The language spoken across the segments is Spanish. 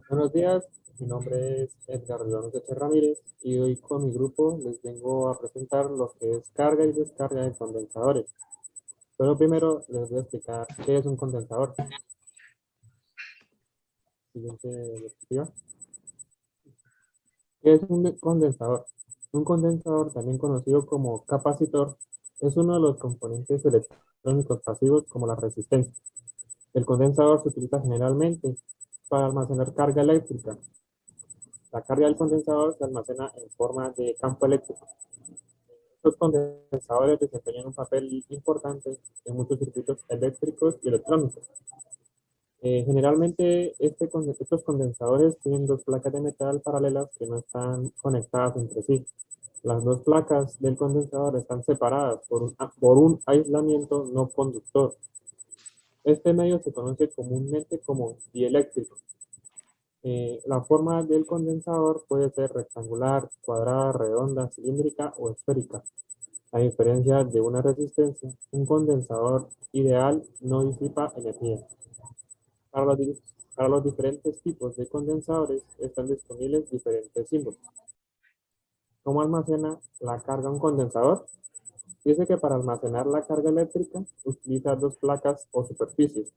Buenos días, mi nombre es Edgar Alonso Ramírez y hoy con mi grupo les vengo a presentar lo que es carga y descarga de condensadores. Pero primero les voy a explicar qué es un condensador. Siguiente diapositiva. ¿Qué es un condensador? Un condensador, también conocido como capacitor, es uno de los componentes electrónicos pasivos como la resistencia. El condensador se utiliza generalmente para almacenar carga eléctrica. La carga del condensador se almacena en forma de campo eléctrico. Los condensadores desempeñan un papel importante en muchos circuitos eléctricos y electrónicos. Generalmente estos condensadores tienen dos placas de metal paralelas que no están conectadas entre sí. Las dos placas del condensador están separadas por un aislamiento no conductor. Este medio se conoce comúnmente como dieléctrico. La forma del condensador puede ser rectangular, cuadrada, redonda, cilíndrica o esférica. A diferencia de una resistencia, un condensador ideal no disipa energía. Para los, di- para los diferentes tipos de condensadores están disponibles diferentes símbolos. ¿Cómo almacena la carga un condensador? Dice que para almacenar la carga eléctrica utiliza dos placas o superficies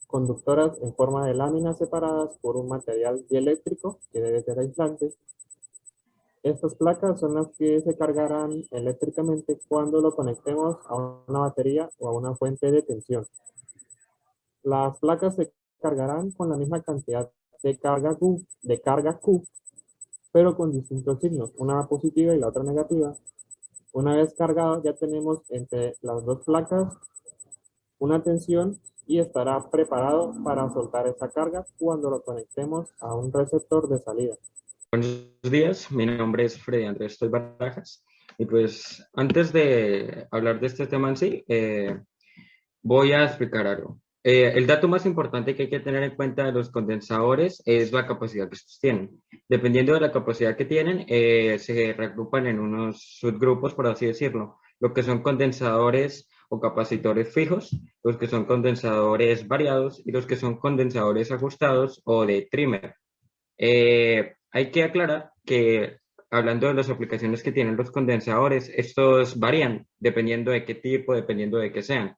conductoras en forma de láminas separadas por un material dieléctrico que debe ser aislante. Estas placas son las que se cargarán eléctricamente cuando lo conectemos a una batería o a una fuente de tensión. Las placas se cargarán con la misma cantidad de carga Q, pero con distintos signos, una positiva y la otra negativa. Una vez cargado, ya tenemos entre las dos placas una tensión y estará preparado para soltar esa carga cuando lo conectemos a un receptor de salida. Buenos días, mi nombre es Freddy Andrés Toy Barajas y pues antes de hablar de este tema en sí, voy a explicar algo. El dato más importante que hay que tener en cuenta de los condensadores es la capacidad que estos tienen. Dependiendo de la capacidad que tienen, se regrupan en unos subgrupos, por así decirlo, lo que son condensadores o capacitores fijos, los que son condensadores variados y los que son condensadores ajustados o de trimmer. Hay que aclarar que hablando de las aplicaciones que tienen los condensadores, estos varían dependiendo de qué tipo, dependiendo de qué sean.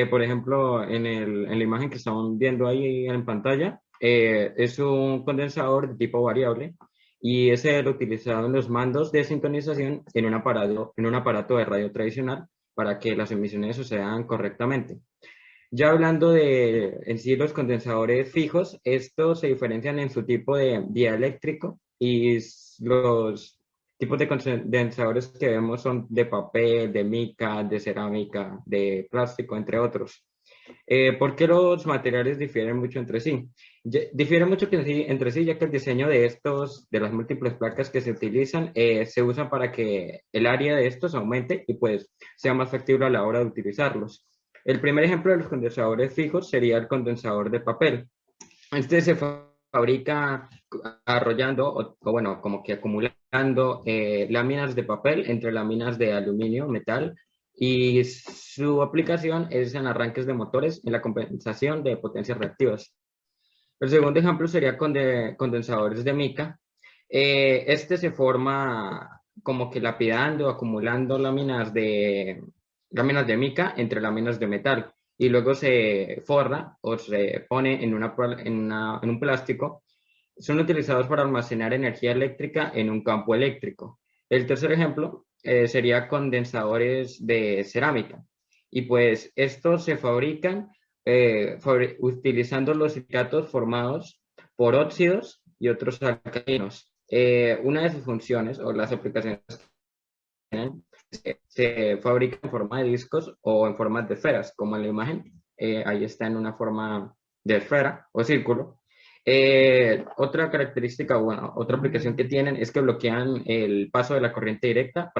Por ejemplo, en la imagen que estamos viendo ahí en pantalla, es un condensador de tipo variable y es el utilizado en los mandos de sintonización en un aparato de radio tradicional para que las emisiones sucedan correctamente. Ya hablando de en sí los condensadores fijos, estos se diferencian en su tipo de vía eléctrico y los tipos de condensadores que vemos son de papel, de mica, de cerámica, de plástico, entre otros. ¿Por qué los materiales difieren mucho entre sí? Difieren mucho entre sí, ya que el diseño de de las múltiples placas que se utilizan, se usan para que el área de estos aumente y pues sea más factible a la hora de utilizarlos. El primer ejemplo de los condensadores fijos sería el condensador de papel. Este se fabrica arrollando o bueno, como que acumulando láminas de papel entre láminas de aluminio, metal, y su aplicación es en arranques de motores en la compensación de potencias reactivas. El segundo ejemplo sería condensadores de mica. Este se forma como que lapidando, acumulando láminas de mica entre láminas de metal y luego se forra o se pone en un plástico. Son utilizados para almacenar energía eléctrica en un campo eléctrico. El tercer ejemplo sería condensadores de cerámica. Y pues estos se fabrican utilizando los silicatos formados por óxidos y otros alcalinos. Una de sus funciones o las aplicaciones se fabrica en forma de discos o en forma de esferas, como en la imagen. Ahí está en una forma de esfera o círculo. Otra característica, bueno, otra aplicación que tienen es que bloquean el paso de la corriente directa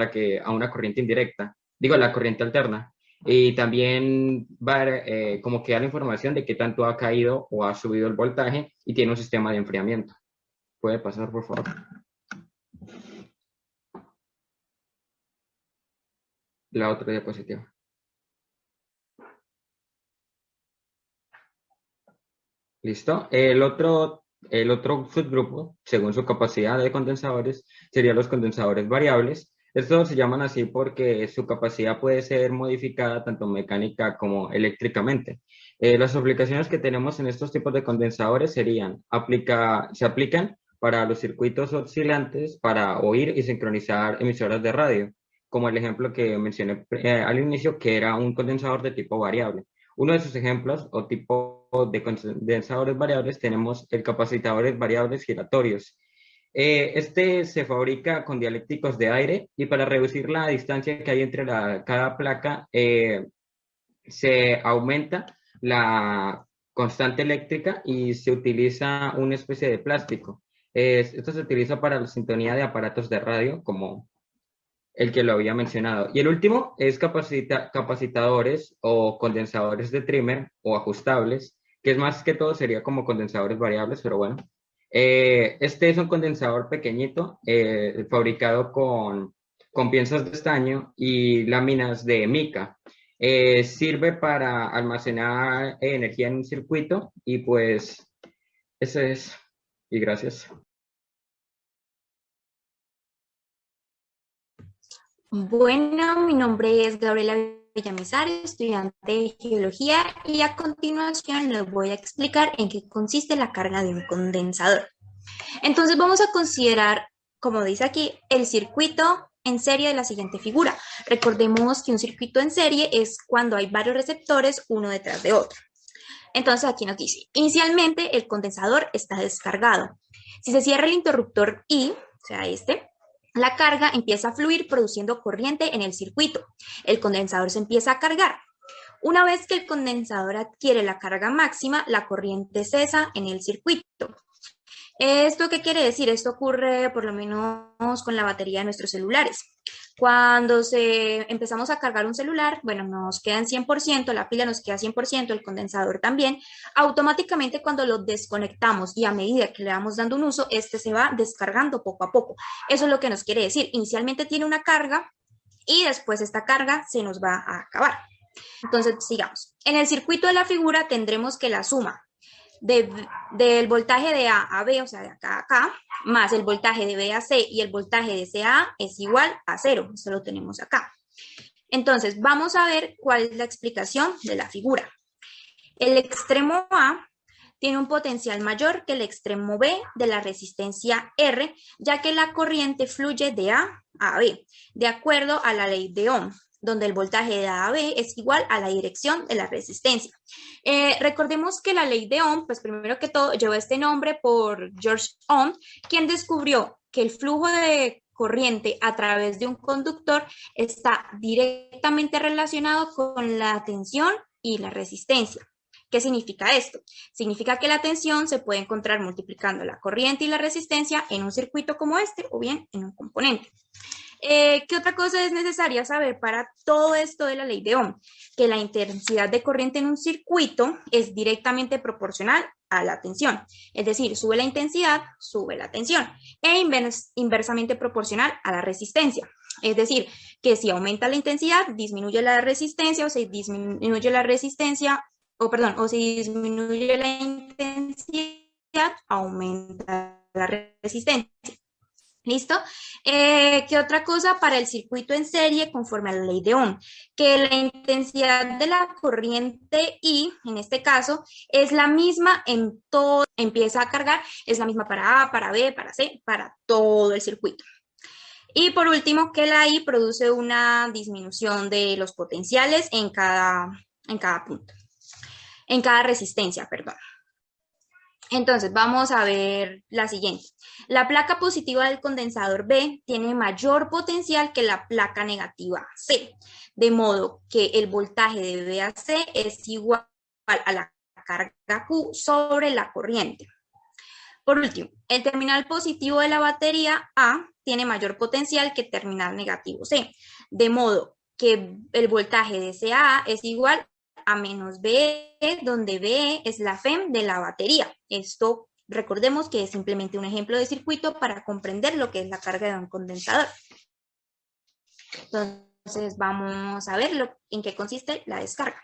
a una corriente indirecta, digo, la corriente alterna. Y también va como que da la información de qué tanto ha caído o ha subido el voltaje y tiene un sistema de enfriamiento. Puede pasar, por favor. La otra diapositiva. ¿Listo? El otro El otro subgrupo, según su capacidad de condensadores, serían los condensadores variables. Estos se llaman así porque su capacidad puede ser modificada tanto mecánica como eléctricamente. Las aplicaciones que tenemos en estos tipos de condensadores se aplican para los circuitos oscilantes para oír y sincronizar emisoras de radio, como el ejemplo que mencioné al inicio, que era un condensador de tipo variable. Uno de sus ejemplos o tipo de condensadores variables tenemos el capacitadores variables giratorios. Este se fabrica con dialécticos de aire y para reducir la distancia que hay entre cada placa se aumenta la constante eléctrica y se utiliza una especie de plástico. Esto se utiliza para la sintonía de aparatos de radio como el que lo había mencionado. Y el último es capacitadores o condensadores de trimmer o ajustables, que es más que todo sería como condensadores variables, pero bueno. Este es un condensador pequeñito fabricado con piezas de estaño y láminas de mica. Sirve para almacenar energía en un circuito y pues ese es. Y gracias. Bueno, mi nombre es Gabriela Villamizar, estudiante de Geología, y a continuación les voy a explicar en qué consiste la carga de un condensador. Entonces vamos a considerar, como dice aquí, el circuito en serie de la siguiente figura. Recordemos que un circuito en serie es cuando hay varios receptores uno detrás de otro. Entonces aquí nos dice, inicialmente el condensador está descargado. Si se cierra el interruptor I, o sea la carga empieza a fluir produciendo corriente en el circuito. El condensador se empieza a cargar. Una vez que el condensador adquiere la carga máxima, la corriente cesa en el circuito. ¿Esto qué quiere decir? Esto ocurre por lo menos con la batería de nuestros celulares. Cuando empezamos a cargar un celular, bueno, nos quedan 100%, la pila nos queda 100%, el condensador también. Automáticamente cuando lo desconectamos y a medida que le vamos dando un uso, este se va descargando poco a poco. Eso es lo que nos quiere decir. Inicialmente tiene una carga y después esta carga se nos va a acabar. Entonces, sigamos. En el circuito de la figura tendremos que la suma del voltaje de A a B, o sea, de acá a acá, más el voltaje de B a C y el voltaje de C a A es igual a 0. Esto lo tenemos acá. Entonces, vamos a ver cuál es la explicación de la figura. El extremo A tiene un potencial mayor que el extremo B de la resistencia R, ya que la corriente fluye de A a B, de acuerdo a la ley de Ohm, donde el voltaje de A a B es igual a la dirección de la resistencia. Recordemos que la ley de Ohm, pues primero que todo, lleva este nombre por George Ohm, quien descubrió que el flujo de corriente a través de un conductor está directamente relacionado con la tensión y la resistencia. ¿Qué significa esto? Significa que la tensión se puede encontrar multiplicando la corriente y la resistencia en un circuito como este o bien en un componente. ¿Qué otra cosa es necesaria saber para todo esto de la ley de Ohm? Que la intensidad de corriente en un circuito es directamente proporcional a la tensión. Es decir, sube la intensidad, sube la tensión. E inversamente proporcional a la resistencia. Es decir, que si aumenta la intensidad, disminuye la resistencia, o si disminuye la resistencia, o si disminuye la intensidad, aumenta la resistencia. ¿Listo? ¿Qué otra cosa para el circuito en serie conforme a la ley de Ohm? Que la intensidad de la corriente I, en este caso, es la misma en todo, empieza a cargar, es la misma para A, para B, para C, para todo el circuito. Y por último, que la I produce una disminución de los potenciales en cada punto, en cada resistencia, perdón. Entonces, vamos a ver la siguiente. La placa positiva del condensador B tiene mayor potencial que la placa negativa C, de modo que el voltaje de B a C es igual a la carga Q sobre la corriente. Por último, el terminal positivo de la batería A tiene mayor potencial que el terminal negativo C, de modo que el voltaje de CA es igual a menos B, donde B es la FEM de la batería. Esto, recordemos que es simplemente un ejemplo de circuito para comprender lo que es la carga de un condensador. Entonces, vamos a ver en qué consiste la descarga.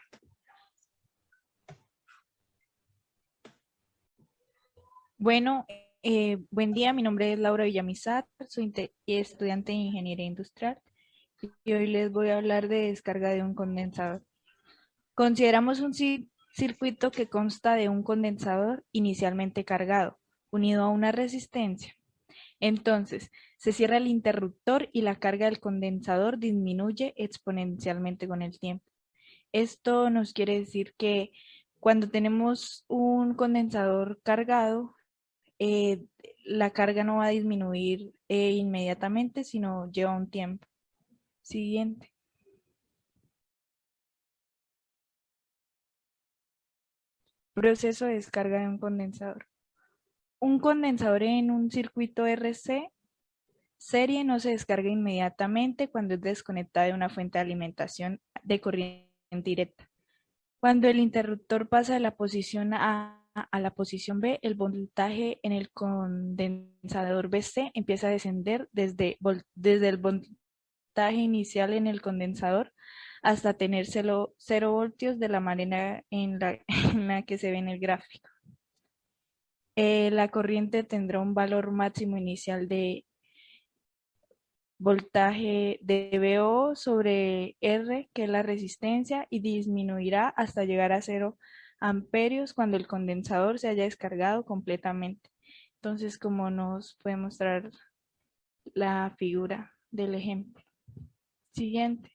Bueno, buen día, mi nombre es Laura Villamizar, soy estudiante de Ingeniería Industrial y hoy les voy a hablar de descarga de un condensador. Consideramos un circuito que consta de un condensador inicialmente cargado, unido a una resistencia. Entonces, se cierra el interruptor y la carga del condensador disminuye exponencialmente con el tiempo. Esto nos quiere decir que cuando tenemos un condensador cargado, eh, la carga no va a disminuir inmediatamente, sino lleva un tiempo. Siguiente. Proceso de descarga de un condensador. Un condensador en un circuito RC serie no se descarga inmediatamente cuando es desconectada de una fuente de alimentación de corriente directa. Cuando el interruptor pasa de la posición A la posición B, el voltaje en el condensador BC empieza a descender desde el voltaje inicial en el condensador hasta tener 0 voltios de la manera en la, en la que se ve en el gráfico. La corriente tendrá un valor máximo inicial de voltaje de VO sobre R, que es la resistencia, y disminuirá hasta llegar a 0 amperios cuando el condensador se haya descargado completamente. Entonces, como nos puede mostrar la figura del ejemplo. Siguiente.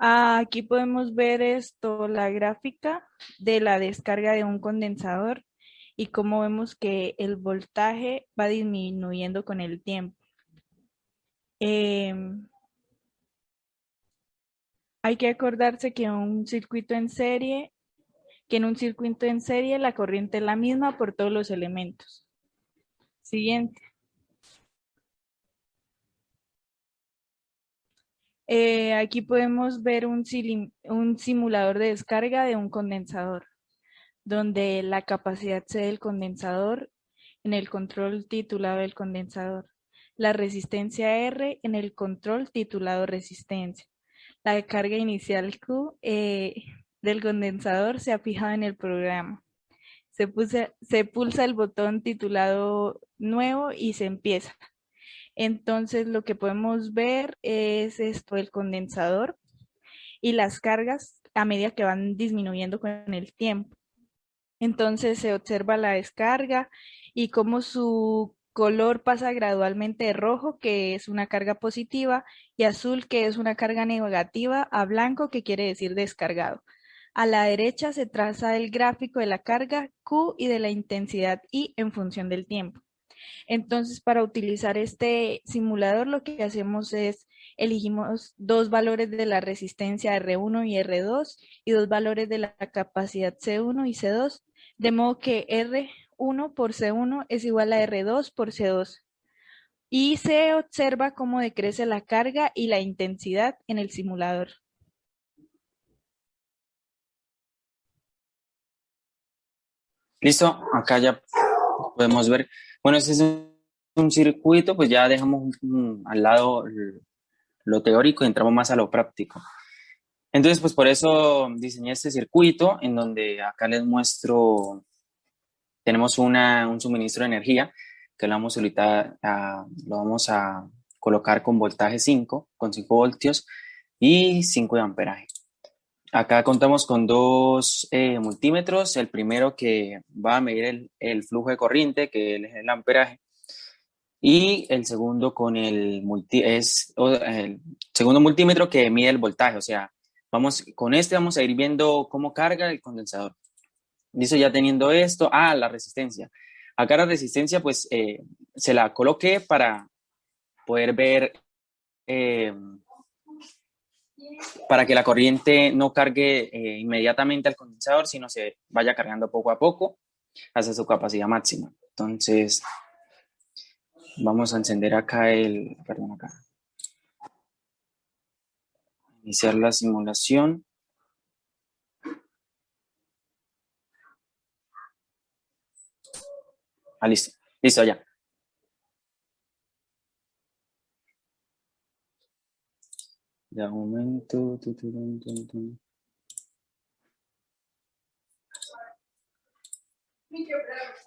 Aquí podemos ver esto, la gráfica de la descarga de un condensador y cómo vemos que el voltaje va disminuyendo con el tiempo. Hay que acordarse que en un circuito en serie la corriente es la misma por todos los elementos. Siguiente. Aquí podemos ver un simulador de descarga de un condensador, donde la capacidad C del condensador en el control titulado del condensador, la resistencia R en el control titulado resistencia. La carga inicial Q del condensador se ha fijado en el programa. Se pulsa el botón titulado nuevo y se empieza. Entonces lo que podemos ver es esto, el condensador y las cargas a medida que van disminuyendo con el tiempo. Entonces se observa la descarga y cómo su color pasa gradualmente de rojo, que es una carga positiva, y azul, que es una carga negativa, a blanco, que quiere decir descargado. A la derecha se traza el gráfico de la carga Q y de la intensidad I en función del tiempo. Entonces, para utilizar este simulador, lo que hacemos es elegimos dos valores de la resistencia R1 y R2 y dos valores de la capacidad C1 y C2, de modo que R1 por C1 es igual a R2 por C2. Y se observa cómo decrece la carga y la intensidad en el simulador. Listo, acá ya podemos ver. Bueno, este es un circuito, pues ya dejamos al lado lo teórico y entramos más a lo práctico. Entonces, pues por eso diseñé este circuito en donde acá les muestro, tenemos un suministro de energía que lo vamos a colocar con voltaje 5, con 5 voltios y 5 de amperaje. Acá contamos con dos multímetros, el primero que va a medir el flujo de corriente, que es el amperaje, y el segundo el segundo multímetro que mide el voltaje, o sea, con este vamos a ir viendo cómo carga el condensador. Listo, ya teniendo esto, la resistencia. Acá la resistencia pues se la coloqué para poder ver eh, para que la corriente no cargue inmediatamente al condensador, sino se vaya cargando poco a poco hasta su capacidad máxima. Entonces, vamos a encender acá iniciar la simulación. Listo. Listo, ya. Ya, un momento.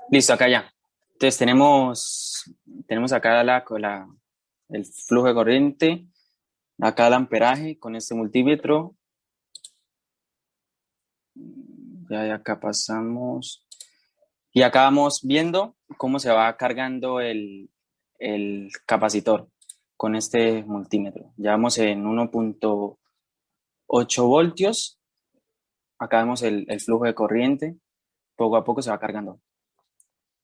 Listo, acá ya. Entonces tenemos acá el flujo de corriente, acá el amperaje con este multímetro. Ya acá pasamos. Y acá vamos viendo cómo se va cargando el capacitor con este multímetro. Ya vamos en 1.8 voltios. Acá vemos el flujo de corriente. Poco a poco se va cargando.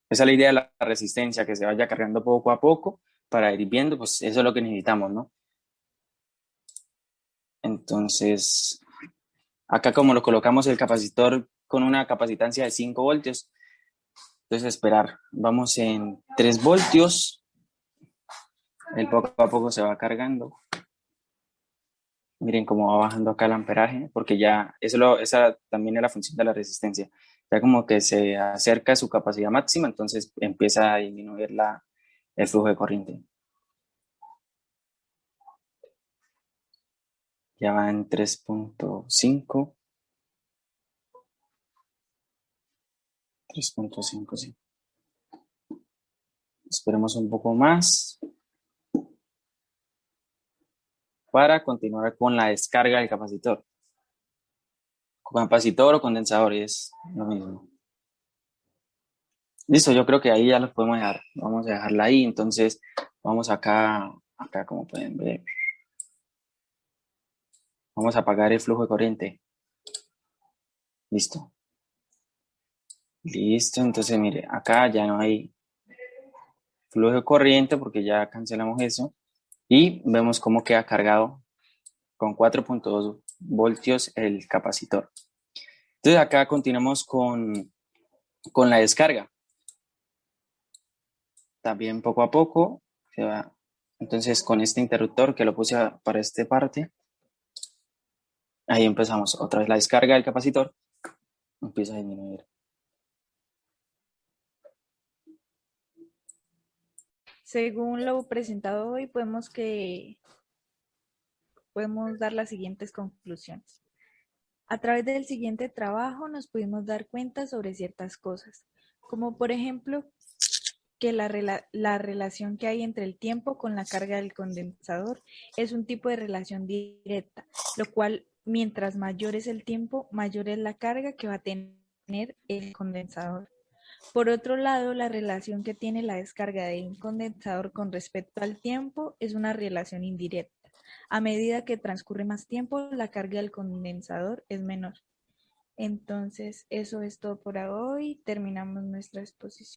Esa es la idea de la resistencia, que se vaya cargando poco a poco para ir viendo, pues eso es lo que necesitamos, ¿no? Entonces, acá como lo colocamos el capacitor con una capacitancia de 5 voltios, entonces esperar. Vamos en 3 voltios. El poco a poco se va cargando. Miren cómo va bajando acá el amperaje, porque ya esa también es la función de la resistencia. Ya como que se acerca a su capacidad máxima, entonces empieza a disminuir el flujo de corriente. Ya va en 3.5. 3.5, sí. Esperemos un poco más para continuar con la descarga del capacitor. Capacitor o condensador es lo mismo. Listo, yo creo que ahí ya lo podemos dejar. Vamos a dejarla ahí. Entonces, vamos acá como pueden ver. Vamos a apagar el flujo de corriente. Listo. Listo, entonces mire, acá ya no hay flujo de corriente porque ya cancelamos eso. Y vemos cómo queda cargado con 4.2 voltios el capacitor. Entonces acá continuamos con la descarga. También poco a poco se va. Entonces con este interruptor que lo puse para esta parte, ahí empezamos otra vez la descarga del capacitor. Empieza a disminuir. Según lo presentado hoy, podemos dar las siguientes conclusiones. A través del siguiente trabajo nos pudimos dar cuenta sobre ciertas cosas, como por ejemplo que la relación que hay entre el tiempo con la carga del condensador es un tipo de relación directa, lo cual mientras mayor es el tiempo, mayor es la carga que va a tener el condensador. Por otro lado, la relación que tiene la descarga de un condensador con respecto al tiempo es una relación indirecta. A medida que transcurre más tiempo, la carga del condensador es menor. Entonces, eso es todo por hoy. Terminamos nuestra exposición.